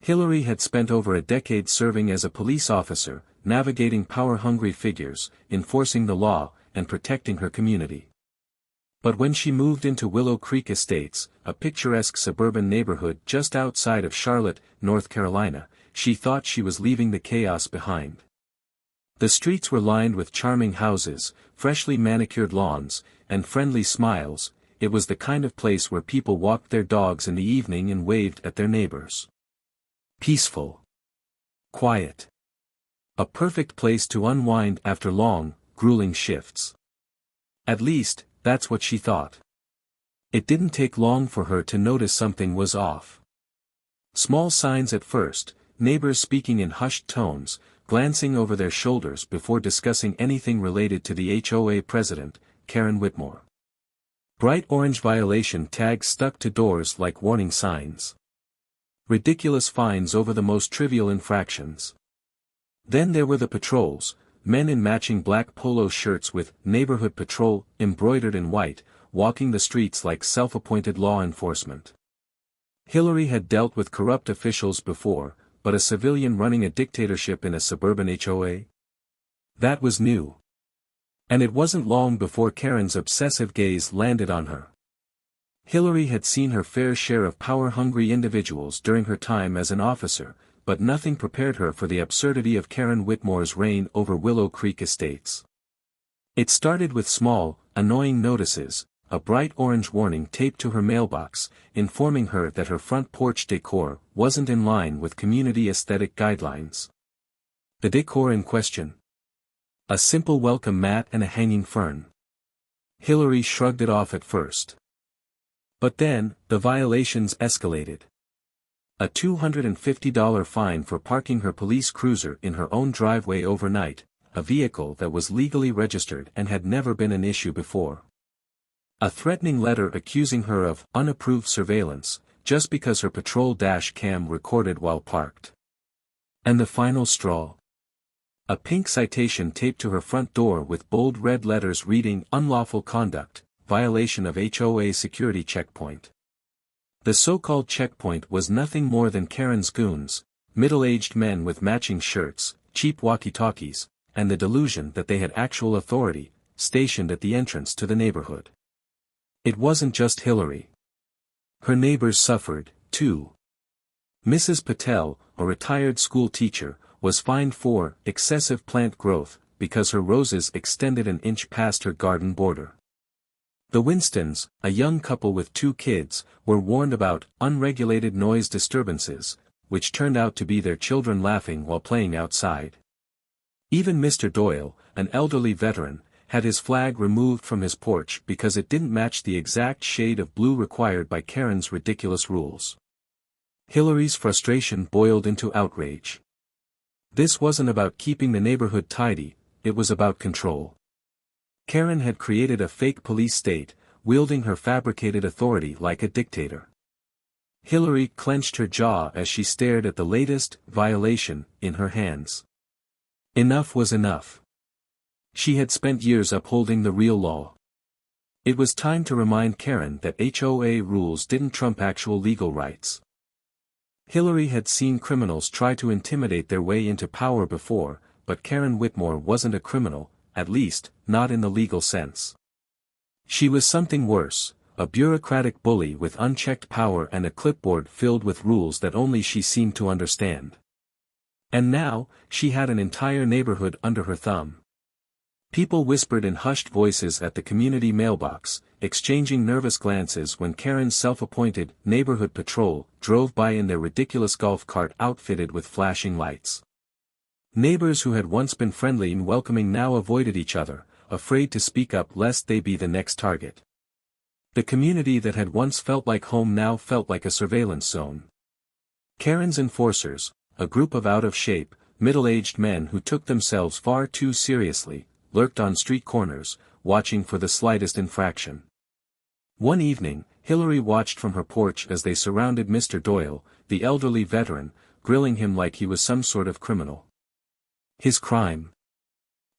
Hillary had spent over a decade serving as a police officer, navigating power-hungry figures, enforcing the law, and protecting her community. But when she moved into Willow Creek Estates, a picturesque suburban neighborhood just outside of Charlotte, North Carolina, she thought she was leaving the chaos behind. The streets were lined with charming houses, freshly manicured lawns, and friendly smiles. It was the kind of place where people walked their dogs in the evening and waved at their neighbors. Peaceful. Quiet. A perfect place to unwind after long, grueling shifts. At least, that's what she thought. It didn't take long for her to notice something was off. Small signs at first, neighbors speaking in hushed tones, glancing over their shoulders before discussing anything related to the HOA president, Karen Whitmore. Bright orange violation tags stuck to doors like warning signs. Ridiculous fines over the most trivial infractions. Then there were the patrols, men in matching black polo shirts with "Neighborhood Patrol" embroidered in white, walking the streets like self-appointed law enforcement. Hillary had dealt with corrupt officials before, but a civilian running a dictatorship in a suburban HOA? That was new. And it wasn't long before Karen's obsessive gaze landed on her. Hillary had seen her fair share of power-hungry individuals during her time as an officer, but nothing prepared her for the absurdity of Karen Whitmore's reign over Willow Creek Estates. It started with small, annoying notices, a bright orange warning taped to her mailbox, informing her that her front porch decor wasn't in line with community aesthetic guidelines. The decor in question? A simple welcome mat and a hanging fern. Hillary shrugged it off at first. But then, the violations escalated. A $250 fine for parking her police cruiser in her own driveway overnight, a vehicle that was legally registered and had never been an issue before. A threatening letter accusing her of unapproved surveillance, just because her patrol dash cam recorded while parked. And the final straw. A pink citation taped to her front door with bold red letters reading "Unlawful Conduct, Violation of HOA Security Checkpoint." The so-called checkpoint was nothing more than Karen's goons, middle-aged men with matching shirts, cheap walkie-talkies, and the delusion that they had actual authority, stationed at the entrance to the neighborhood. It wasn't just Hillary. Her neighbors suffered, too. Mrs. Patel, a retired school teacher, was fined for excessive plant growth because her roses extended an inch past her garden border. The Winstons, a young couple with 2 kids, were warned about unregulated noise disturbances, which turned out to be their children laughing while playing outside. Even Mr. Doyle, an elderly veteran, had his flag removed from his porch because it didn't match the exact shade of blue required by Karen's ridiculous rules. Hillary's frustration boiled into outrage. This wasn't about keeping the neighborhood tidy, it was about control. Karen had created a fake police state, wielding her fabricated authority like a dictator. Hillary clenched her jaw as she stared at the latest violation in her hands. Enough was enough. She had spent years upholding the real law. It was time to remind Karen that HOA rules didn't trump actual legal rights. Hillary had seen criminals try to intimidate their way into power before, but Karen Whitmore wasn't a criminal, at least, not in the legal sense. She was something worse, a bureaucratic bully with unchecked power and a clipboard filled with rules that only she seemed to understand. And now, she had an entire neighborhood under her thumb. People whispered in hushed voices at the community mailbox, exchanging nervous glances when Karen's self-appointed neighborhood patrol drove by in their ridiculous golf cart outfitted with flashing lights. Neighbors who had once been friendly and welcoming now avoided each other, afraid to speak up lest they be the next target. The community that had once felt like home now felt like a surveillance zone. Karen's enforcers, a group of out-of-shape, middle-aged men who took themselves far too seriously, lurked on street corners, watching for the slightest infraction. One evening, Hillary watched from her porch as they surrounded Mr. Doyle, the elderly veteran, grilling him like he was some sort of criminal. His crime?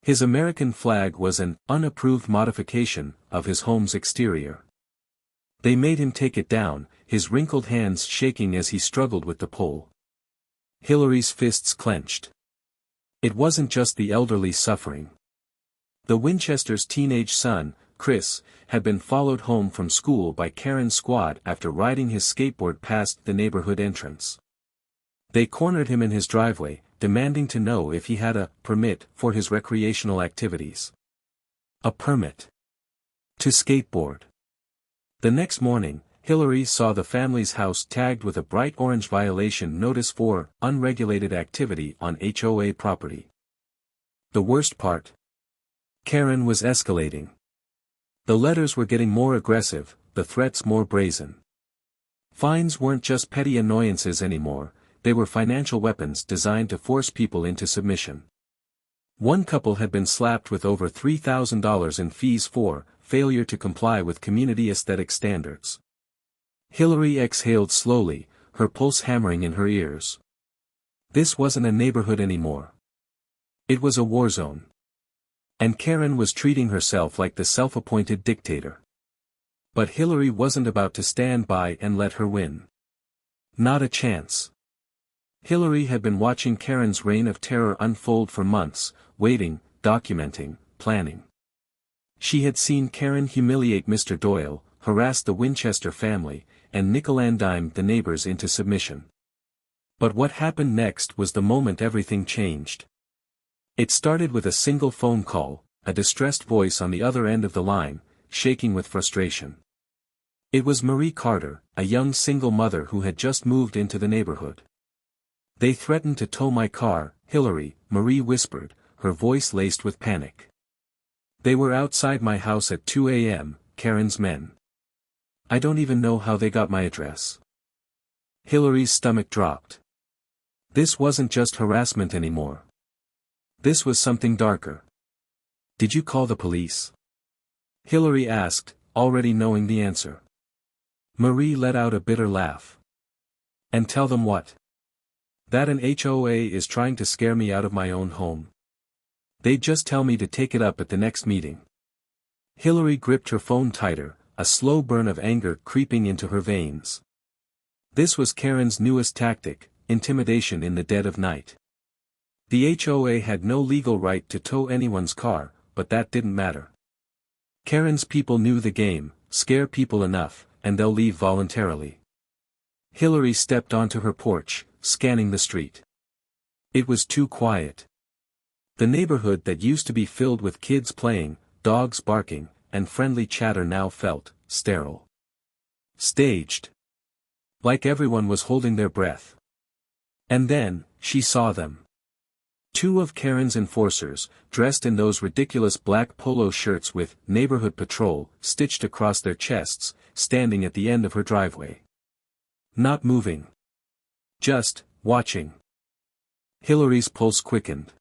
His American flag was an unapproved modification of his home's exterior. They made him take it down, his wrinkled hands shaking as he struggled with the pole. Hillary's fists clenched. It wasn't just the elderly suffering. The Winchester's teenage son, Chris, had been followed home from school by Karen's squad after riding his skateboard past the neighborhood entrance. They cornered him in his driveway, demanding to know if he had a permit for his recreational activities. A permit to skateboard. The next morning, Hillary saw the family's house tagged with a bright orange violation notice for unregulated activity on HOA property. The worst part? Karen was escalating. The letters were getting more aggressive, the threats more brazen. Fines weren't just petty annoyances anymore, they were financial weapons designed to force people into submission. One couple had been slapped with over $3,000 in fees for failure to comply with community aesthetic standards. Hillary exhaled slowly, her pulse hammering in her ears. This wasn't a neighborhood anymore. It was a war zone. And Karen was treating herself like the self-appointed dictator. But Hillary wasn't about to stand by and let her win. Not a chance. Hillary had been watching Karen's reign of terror unfold for months, waiting, documenting, planning. She had seen Karen humiliate Mr. Doyle, harass the Winchester family, and nickel-and-dime the neighbors into submission. But what happened next was the moment everything changed. It started with a single phone call, a distressed voice on the other end of the line, shaking with frustration. It was Marie Carter, a young single mother who had just moved into the neighborhood. "They threatened to tow my car, Hillary," Marie whispered, her voice laced with panic. "They were outside my house at 2 a.m., Karen's men. I don't even know how they got my address." Hillary's stomach dropped. This wasn't just harassment anymore. This was something darker. "Did you call the police?" Hillary asked, already knowing the answer. Marie let out a bitter laugh. "And tell them what? That an HOA is trying to scare me out of my own home. They'd just tell me to take it up at the next meeting." Hillary gripped her phone tighter, a slow burn of anger creeping into her veins. This was Karen's newest tactic, intimidation in the dead of night. The HOA had no legal right to tow anyone's car, but that didn't matter. Karen's people knew the game: scare people enough, and they'll leave voluntarily. Hillary stepped onto her porch, scanning the street. It was too quiet. The neighborhood that used to be filled with kids playing, dogs barking, and friendly chatter now felt sterile. Staged. Like everyone was holding their breath. And then, she saw them. Two of Karen's enforcers, dressed in those ridiculous black polo shirts with "Neighborhood Patrol" stitched across their chests, standing at the end of her driveway. Not moving. Just watching. Hillary's pulse quickened.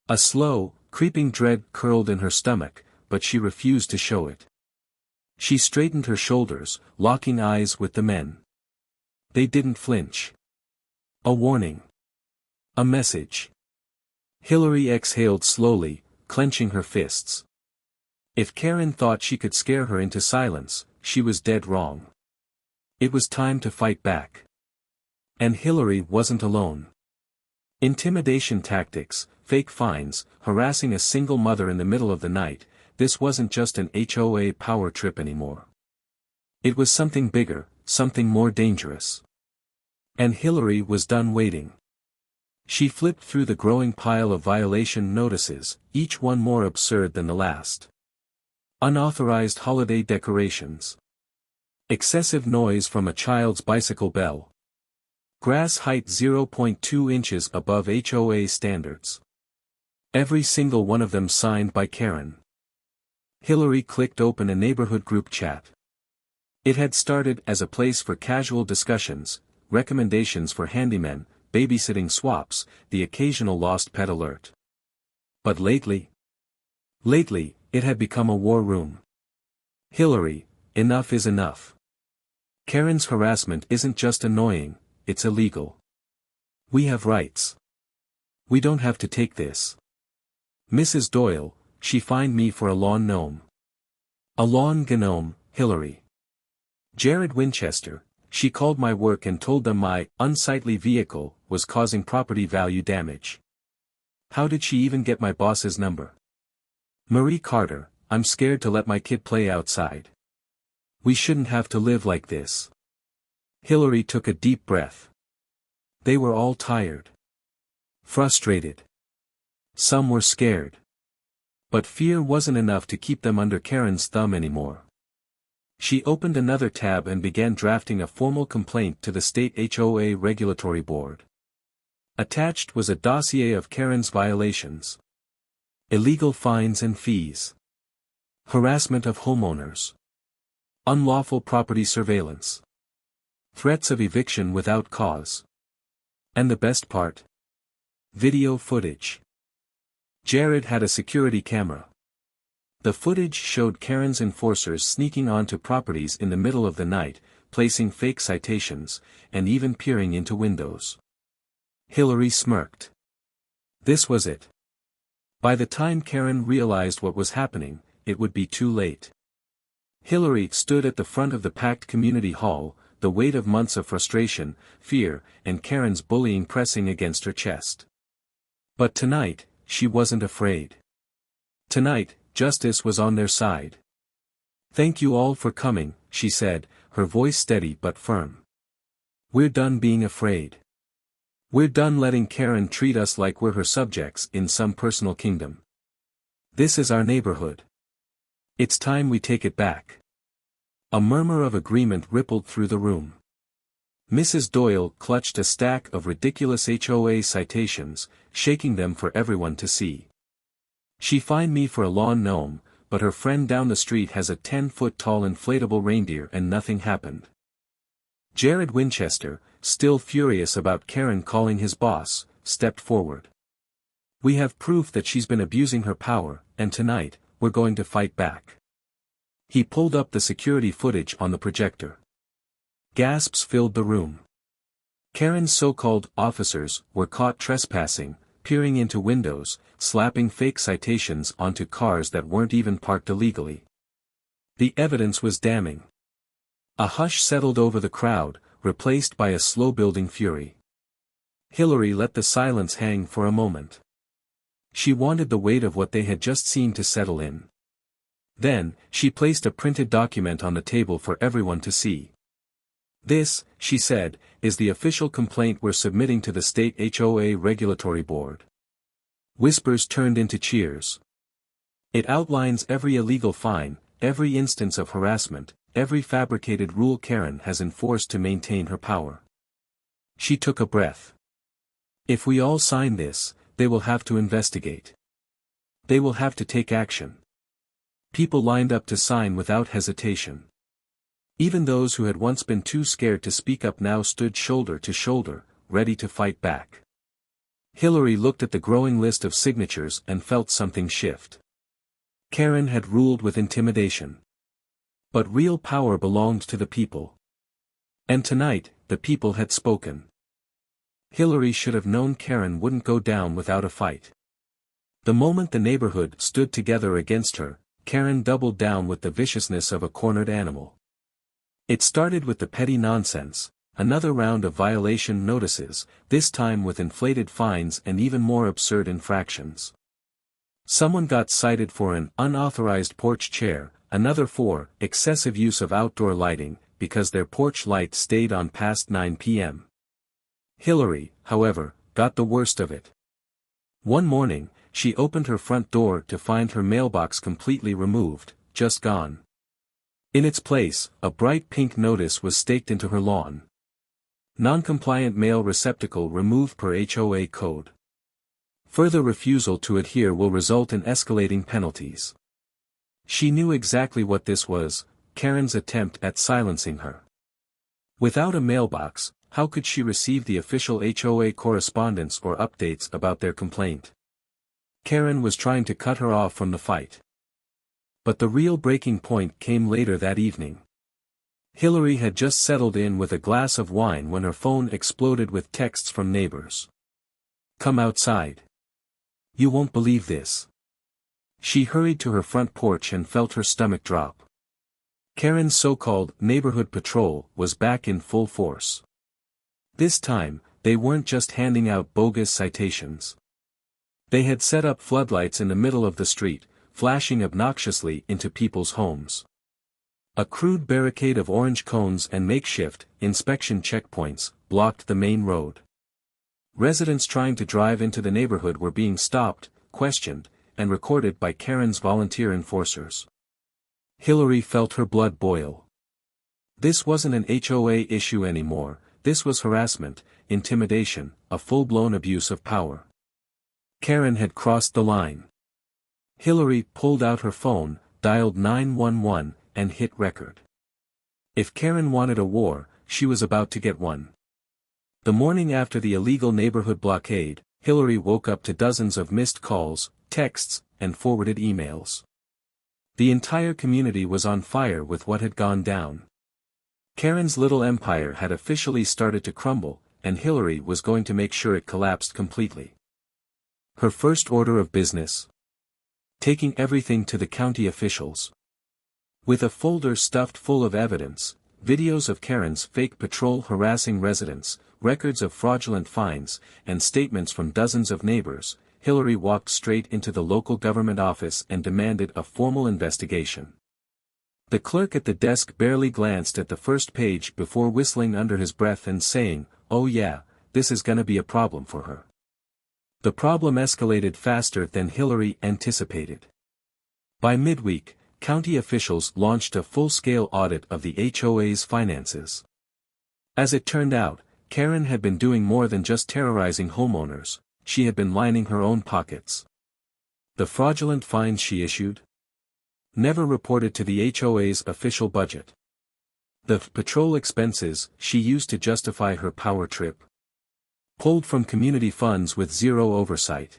A slow, creeping dread curled in her stomach, but she refused to show it. She straightened her shoulders, locking eyes with the men. They didn't flinch. A warning. A message. Hillary exhaled slowly, clenching her fists. If Karen thought she could scare her into silence, she was dead wrong. It was time to fight back. And Hillary wasn't alone. Intimidation tactics, fake fines, harassing a single mother in the middle of the night, this wasn't just an HOA power trip anymore. It was something bigger, something more dangerous. And Hillary was done waiting. She flipped through the growing pile of violation notices, each one more absurd than the last. Unauthorized holiday decorations. Excessive noise from a child's bicycle bell. Grass height 0.2 inches above HOA standards. Every single one of them signed by Karen. Hillary clicked open a neighborhood group chat. It had started as a place for casual discussions, recommendations for handymen, babysitting swaps, the occasional lost pet alert. But lately, it had become a war room. Hillary, enough is enough. Karen's harassment isn't just annoying, it's illegal. We have rights. We don't have to take this. Mrs. Doyle, she fined me for a lawn gnome. A lawn gnome, Hillary. Jared Winchester, She called my work and told them my unsightly vehicle was causing property value damage. How did she even get my boss's number? Marie Carter, I'm scared to let my kid play outside. We shouldn't have to live like this. Hillary took a deep breath. They were all tired. Frustrated. Some were scared. But fear wasn't enough to keep them under Karen's thumb anymore. She opened another tab and began drafting a formal complaint to the state HOA regulatory board. Attached was a dossier of Karen's violations. Illegal fines and fees. Harassment of homeowners. Unlawful property surveillance. Threats of eviction without cause. And the best part? Video footage. Jared had a security camera. The footage showed Karen's enforcers sneaking onto properties in the middle of the night, placing fake citations, and even peering into windows. Hillary smirked. This was it. By the time Karen realized what was happening, it would be too late. Hillary stood at the front of the packed community hall, the weight of months of frustration, fear, and Karen's bullying pressing against her chest. But tonight, she wasn't afraid. Tonight, justice was on their side. Thank you all for coming, she said, her voice steady but firm. We're done being afraid. We're done letting Karen treat us like we're her subjects in some personal kingdom. This is our neighborhood. It's time we take it back. A murmur of agreement rippled through the room. Mrs. Doyle clutched a stack of ridiculous HOA citations, shaking them for everyone to see. She fined me for a lawn gnome, but her friend down the street has a 10-foot-tall inflatable reindeer and nothing happened. Jared Winchester, still furious about Karen calling his boss, stepped forward. We have proof that she's been abusing her power, and tonight, we're going to fight back. He pulled up the security footage on the projector. Gasps filled the room. Karen's so-called officers were caught trespassing, peering into windows, slapping fake citations onto cars that weren't even parked illegally. The evidence was damning. A hush settled over the crowd, replaced by a slow-building fury. Hillary let the silence hang for a moment. She wanted the weight of what they had just seen to settle in. Then, she placed a printed document on the table for everyone to see. This, she said, is the official complaint we're submitting to the state HOA regulatory board. Whispers turned into cheers. It outlines every illegal fine, every instance of harassment, every fabricated rule Karen has enforced to maintain her power. She took a breath. If we all sign this, they will have to investigate. They will have to take action. People lined up to sign without hesitation. Even those who had once been too scared to speak up now stood shoulder to shoulder, ready to fight back. Hillary looked at the growing list of signatures and felt something shift. Karen had ruled with intimidation. But real power belonged to the people. And tonight, the people had spoken. Hillary should have known Karen wouldn't go down without a fight. The moment the neighborhood stood together against her, Karen doubled down with the viciousness of a cornered animal. It started with the petty nonsense, another round of violation notices, this time with inflated fines and even more absurd infractions. Someone got cited for an unauthorized porch chair, another for excessive use of outdoor lighting, because their porch light stayed on past 9 p.m. Hillary, however, got the worst of it. One morning, she opened her front door to find her mailbox completely removed, just gone. In its place, a bright pink notice was staked into her lawn. Non-compliant mail receptacle removed per HOA code. Further refusal to adhere will result in escalating penalties. She knew exactly what this was, Karen's attempt at silencing her. Without a mailbox, how could she receive the official HOA correspondence or updates about their complaint? Karen was trying to cut her off from the fight. But the real breaking point came later that evening. Hillary had just settled in with a glass of wine when her phone exploded with texts from neighbors. Come outside. You won't believe this. She hurried to her front porch and felt her stomach drop. Karen's so-called neighborhood patrol was back in full force. This time, they weren't just handing out bogus citations. They had set up floodlights in the middle of the street, flashing obnoxiously into people's homes. A crude barricade of orange cones and makeshift inspection checkpoints blocked the main road. Residents trying to drive into the neighborhood were being stopped, questioned, and recorded by Karen's volunteer enforcers. Hillary felt her blood boil. This wasn't an HOA issue anymore, this was harassment, intimidation, a full-blown abuse of power. Karen had crossed the line. Hillary pulled out her phone, dialed 911, and hit record. If Karen wanted a war, she was about to get one. The morning after the illegal neighborhood blockade, Hillary woke up to dozens of missed calls, texts, and forwarded emails. The entire community was on fire with what had gone down. Karen's little empire had officially started to crumble, and Hillary was going to make sure it collapsed completely. Her first order of business? Taking everything to the county officials. With a folder stuffed full of evidence, videos of Karen's fake patrol harassing residents, records of fraudulent fines, and statements from dozens of neighbors, Hillary walked straight into the local government office and demanded a formal investigation. The clerk at the desk barely glanced at the first page before whistling under his breath and saying, "Oh yeah, this is gonna be a problem for her." The problem escalated faster than Hillary anticipated. By midweek, county officials launched a full-scale audit of the HOA's finances. As it turned out, Karen had been doing more than just terrorizing homeowners, she had been lining her own pockets. The fraudulent fines she issued? Never reported to the HOA's official budget. The patrol expenses she used to justify her power trip? Pulled from community funds with zero oversight.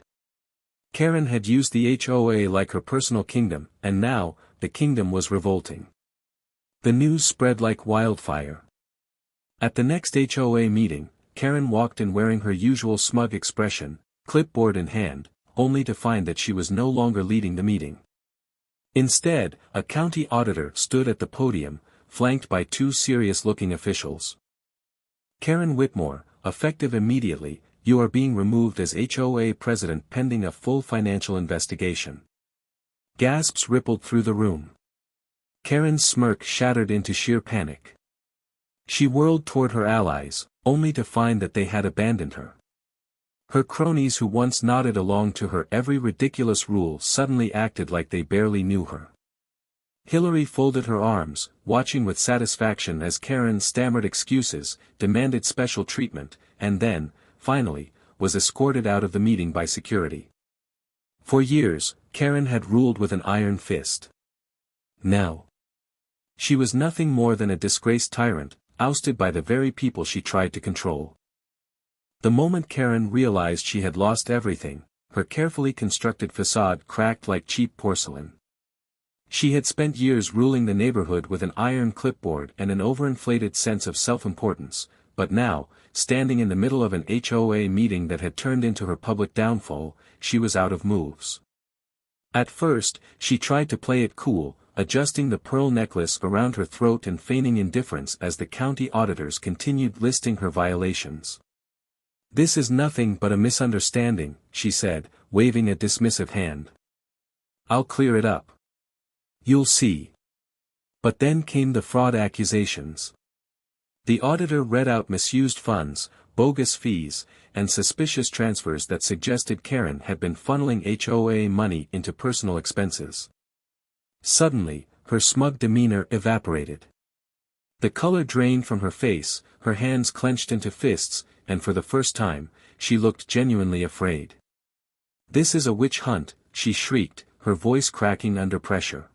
Karen had used the HOA like her personal kingdom, and now, the kingdom was revolting. The news spread like wildfire. At the next HOA meeting, Karen walked in wearing her usual smug expression, clipboard in hand, only to find that she was no longer leading the meeting. Instead, a county auditor stood at the podium, flanked by two serious-looking officials. "Karen Whitmore, effective immediately, you are being removed as HOA president pending a full financial investigation." Gasps rippled through the room. Karen's smirk shattered into sheer panic. She whirled toward her allies, only to find that they had abandoned her. Her cronies who once nodded along to her every ridiculous rule suddenly acted like they barely knew her. Hillary folded her arms, watching with satisfaction as Karen stammered excuses, demanded special treatment, and then, finally, was escorted out of the meeting by security. For years, Karen had ruled with an iron fist. Now, she was nothing more than a disgraced tyrant, ousted by the very people she tried to control. The moment Karen realized she had lost everything, her carefully constructed facade cracked like cheap porcelain. She had spent years ruling the neighborhood with an iron clipboard and an overinflated sense of self-importance, but now, standing in the middle of an HOA meeting that had turned into her public downfall, she was out of moves. At first, she tried to play it cool, adjusting the pearl necklace around her throat and feigning indifference as the county auditors continued listing her violations. "This is nothing but a misunderstanding," she said, waving a dismissive hand. "I'll clear it up. You'll see." But then came the fraud accusations. The auditor read out misused funds, bogus fees, and suspicious transfers that suggested Karen had been funneling HOA money into personal expenses. Suddenly, her smug demeanor evaporated. The color drained from her face, her hands clenched into fists, and for the first time, she looked genuinely afraid. "This is a witch hunt," she shrieked, her voice cracking under pressure.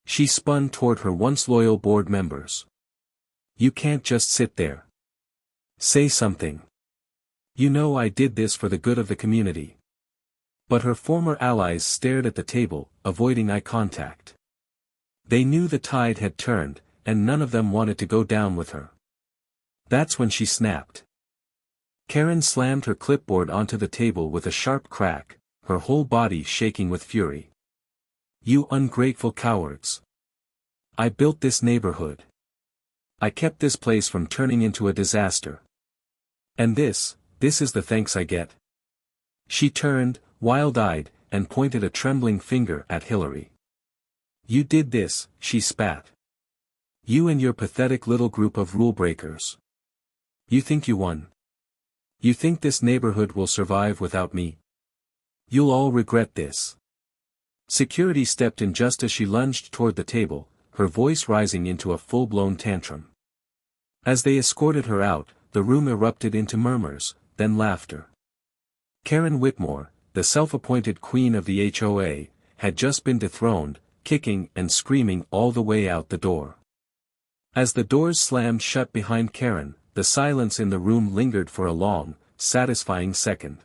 She spun toward her once loyal board members. "You can't just sit there. Say something. You know I did this for the good of the community." But her former allies stared at the table, avoiding eye contact. They knew the tide had turned, and none of them wanted to go down with her. That's when she snapped. Karen slammed her clipboard onto the table with a sharp crack, her whole body shaking with fury. "You ungrateful cowards! I built this neighborhood. I kept this place from turning into a disaster. And this is the thanks I get." She turned, wild-eyed, and pointed a trembling finger at Hillary. "You did this," she spat. "You and your pathetic little group of rule-breakers. You think you won? You think this neighborhood will survive without me? You'll all regret this." Security stepped in just as she lunged toward the table, her voice rising into a full-blown tantrum. As they escorted her out, the room erupted into murmurs, then laughter. Karen Whitmore, the self-appointed queen of the HOA, had just been dethroned, kicking and screaming all the way out the door. As the doors slammed shut behind Karen, the silence in the room lingered for a long, satisfying second.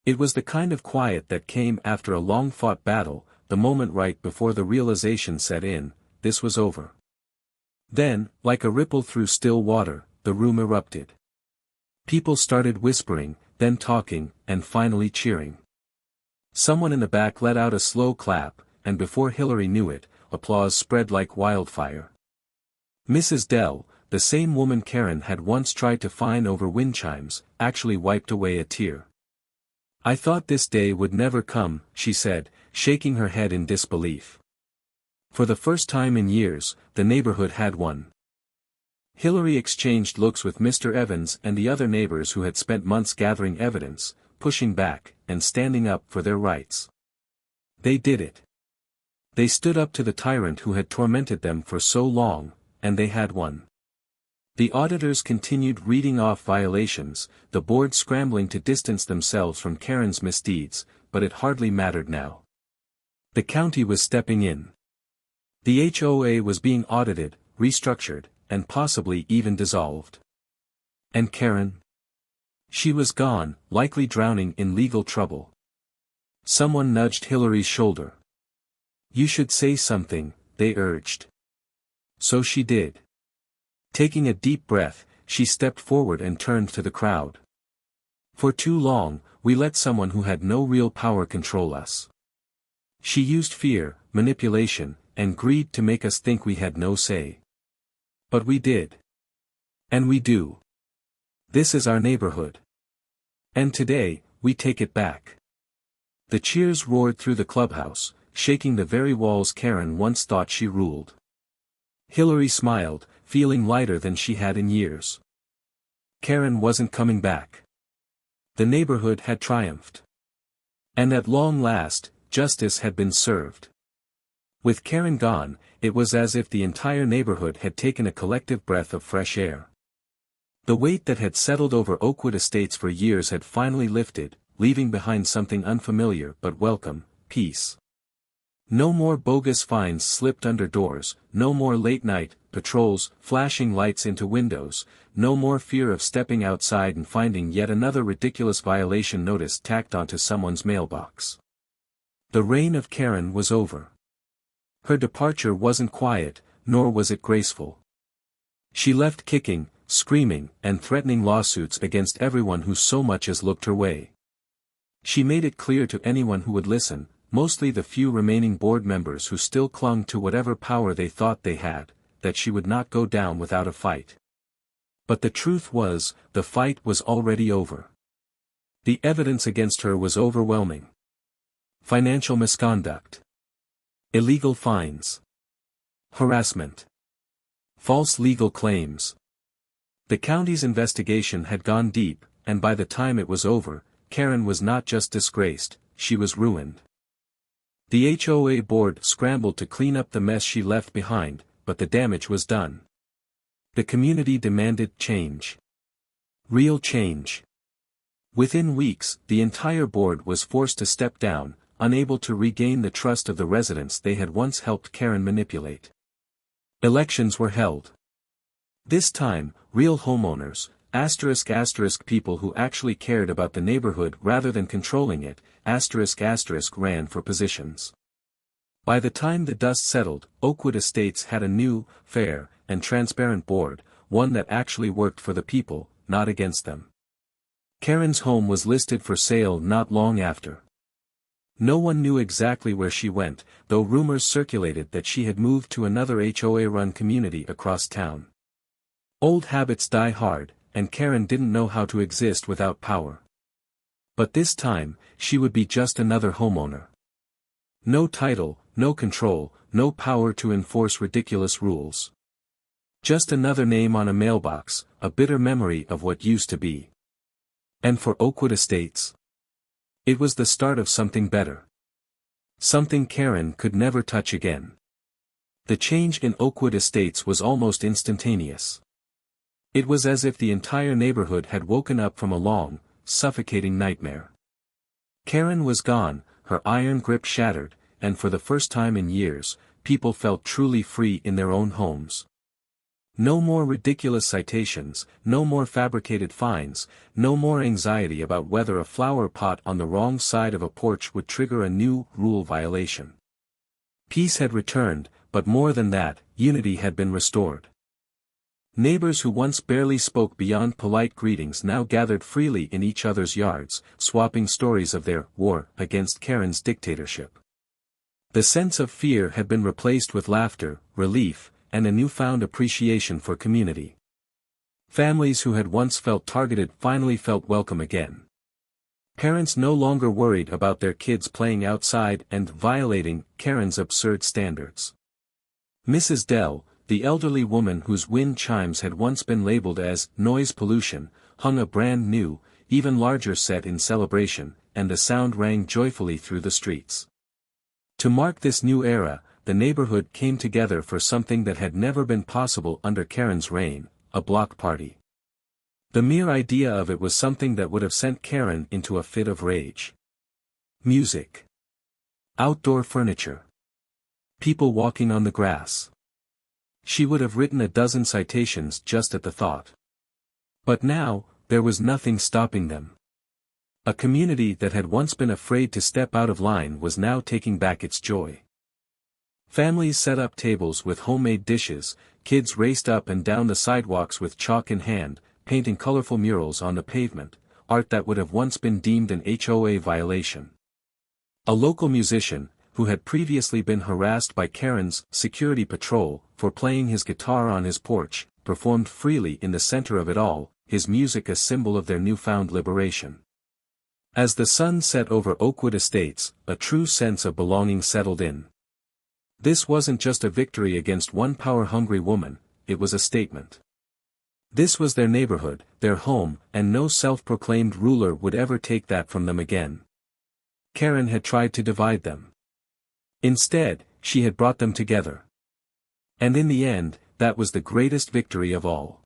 It was the kind of quiet that came after a long-fought battle, the moment right before the realization set in, this was over. Then, like a ripple through still water, the room erupted. People started whispering, then talking, and finally cheering. Someone in the back let out a slow clap, and before Hillary knew it, applause spread like wildfire. Mrs. Dell, the same woman Karen had once tried to fine over windchimes, actually wiped away a tear. "I thought this day would never come," she said, shaking her head in disbelief. For the first time in years, the neighborhood had won. Hillary exchanged looks with Mr. Evans and the other neighbors who had spent months gathering evidence, pushing back, and standing up for their rights. They did it. They stood up to the tyrant who had tormented them for so long, and they had won. The auditors continued reading off violations, the board scrambling to distance themselves from Karen's misdeeds, but it hardly mattered now. The county was stepping in. The HOA was being audited, restructured, and possibly even dissolved. And Karen? She was gone, likely drowning in legal trouble. Someone nudged Hillary's shoulder. "You should say something," they urged. So she did. Taking a deep breath, she stepped forward and turned to the crowd. "For too long, we let someone who had no real power control us. She used fear, manipulation, and greed to make us think we had no say. But we did. And we do. This is our neighborhood. And today, we take it back." The cheers roared through the clubhouse, shaking the very walls Karen once thought she ruled. Hillary smiled, feeling lighter than she had in years. Karen wasn't coming back. The neighborhood had triumphed. And at long last, justice had been served. With Karen gone, it was as if the entire neighborhood had taken a collective breath of fresh air. The weight that had settled over Oakwood Estates for years had finally lifted, leaving behind something unfamiliar but welcome: peace. No more bogus fines slipped under doors, no more late-night patrols flashing lights into windows, no more fear of stepping outside and finding yet another ridiculous violation notice tacked onto someone's mailbox. The reign of Karen was over. Her departure wasn't quiet, nor was it graceful. She left kicking, screaming, and threatening lawsuits against everyone who so much as looked her way. She made it clear to anyone who would listen, mostly the few remaining board members who still clung to whatever power they thought they had, that she would not go down without a fight. But the truth was, the fight was already over. The evidence against her was overwhelming. Financial misconduct. Illegal fines. Harassment. False legal claims. The county's investigation had gone deep, and by the time it was over, Karen was not just disgraced, she was ruined. The HOA board scrambled to clean up the mess she left behind, but the damage was done. The community demanded change. Real change. Within weeks, the entire board was forced to step down, unable to regain the trust of the residents they had once helped Karen manipulate. Elections were held. This time, real homeowners, *** people who actually cared about the neighborhood rather than controlling it, *** ran for positions. By the time the dust settled, Oakwood Estates had a new, fair, and transparent board, one that actually worked for the people, not against them. Karen's home was listed for sale not long after. No one knew exactly where she went, though rumors circulated that she had moved to another HOA-run community across town. Old habits die hard, and Karen didn't know how to exist without power. But this time, she would be just another homeowner. No title, no control, no power to enforce ridiculous rules. Just another name on a mailbox, a bitter memory of what used to be. And for Oakwood Estates, it was the start of something better. Something Karen could never touch again. The change in Oakwood Estates was almost instantaneous. It was as if the entire neighborhood had woken up from a long, suffocating nightmare. Karen was gone, her iron grip shattered, and for the first time in years, people felt truly free in their own homes. No more ridiculous citations, no more fabricated fines, no more anxiety about whether a flower pot on the wrong side of a porch would trigger a new rule violation. Peace had returned, but more than that, unity had been restored. Neighbors who once barely spoke beyond polite greetings now gathered freely in each other's yards, swapping stories of their war against Karen's dictatorship. The sense of fear had been replaced with laughter, relief, and a newfound appreciation for community. Families who had once felt targeted finally felt welcome again. Parents no longer worried about their kids playing outside and violating Karen's absurd standards. Mrs. Dell, the elderly woman whose wind chimes had once been labeled as noise pollution, hung a brand new, even larger set in celebration, and the sound rang joyfully through the streets. To mark this new era, the neighborhood came together for something that had never been possible under Karen's reign, a block party. The mere idea of it was something that would have sent Karen into a fit of rage. Music. Outdoor furniture. People walking on the grass. She would have written a dozen citations just at the thought. But now, there was nothing stopping them. A community that had once been afraid to step out of line was now taking back its joy. Families set up tables with homemade dishes, kids raced up and down the sidewalks with chalk in hand, painting colorful murals on the pavement, art that would have once been deemed an HOA violation. A local musician, who had previously been harassed by Karen's security patrol for playing his guitar on his porch, performed freely in the center of it all, his music a symbol of their newfound liberation. As the sun set over Oakwood Estates, a true sense of belonging settled in. This wasn't just a victory against one power-hungry woman, it was a statement. This was their neighborhood, their home, and no self-proclaimed ruler would ever take that from them again. Karen had tried to divide them. Instead, she had brought them together. And in the end, that was the greatest victory of all.